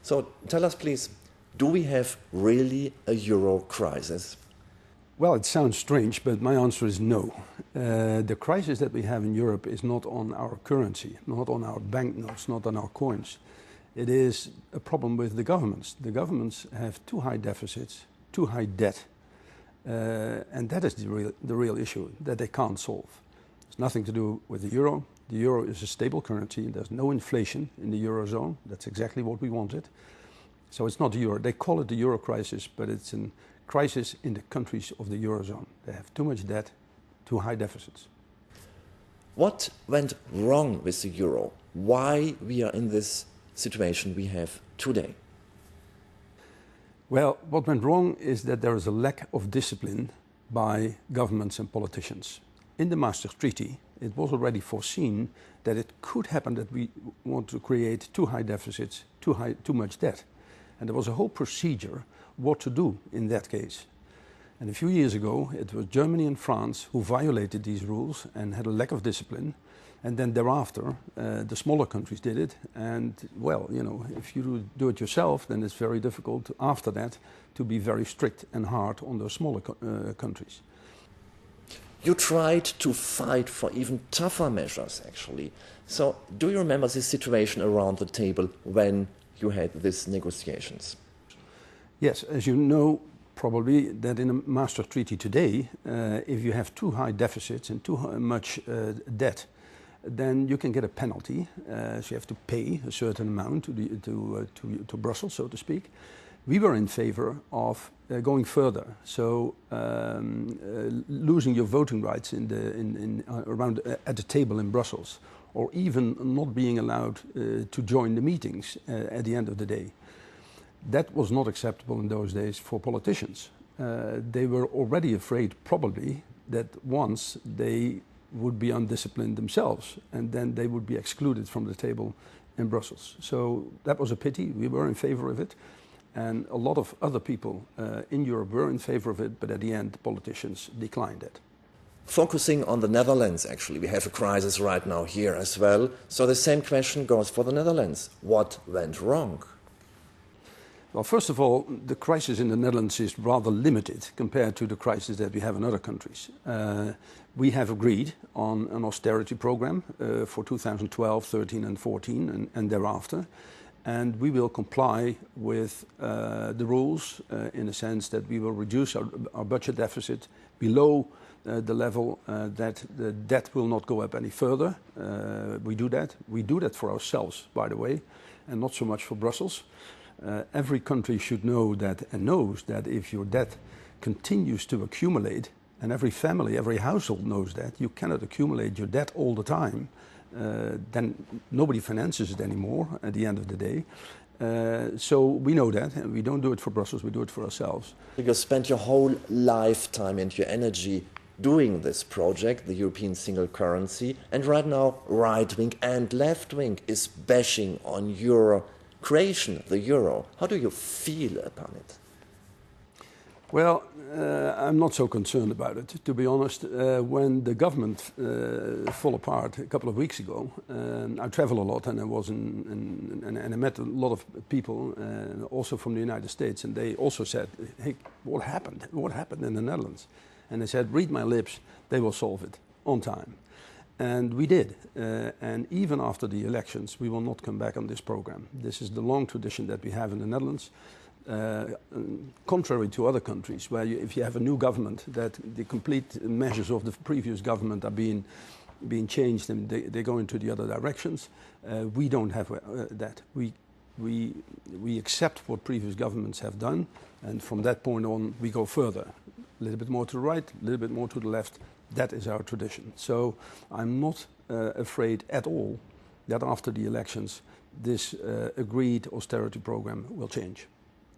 So tell us, please, do we have really a euro crisis? Well, it sounds strange, but my answer is no. The crisis that we have in Europe is not on our currency, not on our banknotes, not on our coins. It is a problem with the governments. The governments have too high deficits, too high debt, and that is the real issue that they can't solve. It's nothing to do with the euro. The euro is a stable currency. There's no inflation in the eurozone. That's exactly what we wanted. So it's not the euro. They call it the euro crisis, but it's a crisis in the countries of the eurozone. They have too much debt, too high deficits. What went wrong with the euro? Why we are in this situation we have today? Well, what went wrong is that there is a lack of discipline by governments and politicians. In the Maastricht Treaty, it was already foreseen that it could happen that we want to create too high deficits, too much debt. And there was a whole procedure what to do in that case. And a few years ago, it was Germany and France who violated these rules and had a lack of discipline. And then thereafter, the smaller countries did it. And well, you know, if you do it yourself, then it's very difficult after that to be very strict and hard on those smaller countries. You tried to fight for even tougher measures, actually. So do you remember this situation around the table when you had these negotiations? Yes, as you know, probably that in the Maastricht Treaty today, if you have too high deficits and too much debt, then you can get a penalty. So you have to pay a certain amount to Brussels, so to speak. We were in favor of going further, so losing your voting rights around at the table in Brussels, or even not being allowed to join the meetings at the end of the day. That was not acceptable in those days for politicians. They were already afraid, probably, that once they would be undisciplined themselves, and then they would be excluded from the table in Brussels. So that was a pity. We were in favor of it. And a lot of other people in Europe were in favor of it, but at the end, politicians declined it. Focusing on the Netherlands, actually, we have a crisis right now here as well. So the same question goes for the Netherlands. What went wrong? Well, first of all, the crisis in the Netherlands is rather limited compared to the crisis that we have in other countries. We have agreed on an austerity program for 2012, 13 and 14 and thereafter. And we will comply with the rules in the sense that we will reduce our budget deficit below the level that the debt will not go up any further. We do that. We do that for ourselves, by the way, and not so much for Brussels. Every country should know that and knows that if your debt continues to accumulate, and every family, every household knows that, you cannot accumulate your debt all the time, then nobody finances it anymore at the end of the day. So we know that, and we don't do it for Brussels, we do it for ourselves. You spent your whole lifetime and your energy doing this project, the European single currency, and right now right-wing and left-wing is bashing on your creation, the euro. How do you feel upon it? Well, I'm not so concerned about it, to be honest. When the government fell apart a couple of weeks ago, I travel a lot, and I was and I met a lot of people, also from the United States, and they also said, "Hey, what happened? What happened in the Netherlands?" And they said, "Read my lips, they will solve it on time." And we did. And even after the elections, we will not come back on this program. This is the long tradition that we have in the Netherlands. Contrary to other countries, where if you have a new government, that the complete measures of the previous government are being changed and they go into the other directions. We don't have that. We accept what previous governments have done, and from that point on, we go further. A little bit more to the right, a little bit more to the left. That is our tradition. So I'm not afraid at all that after the elections, this agreed austerity program will change.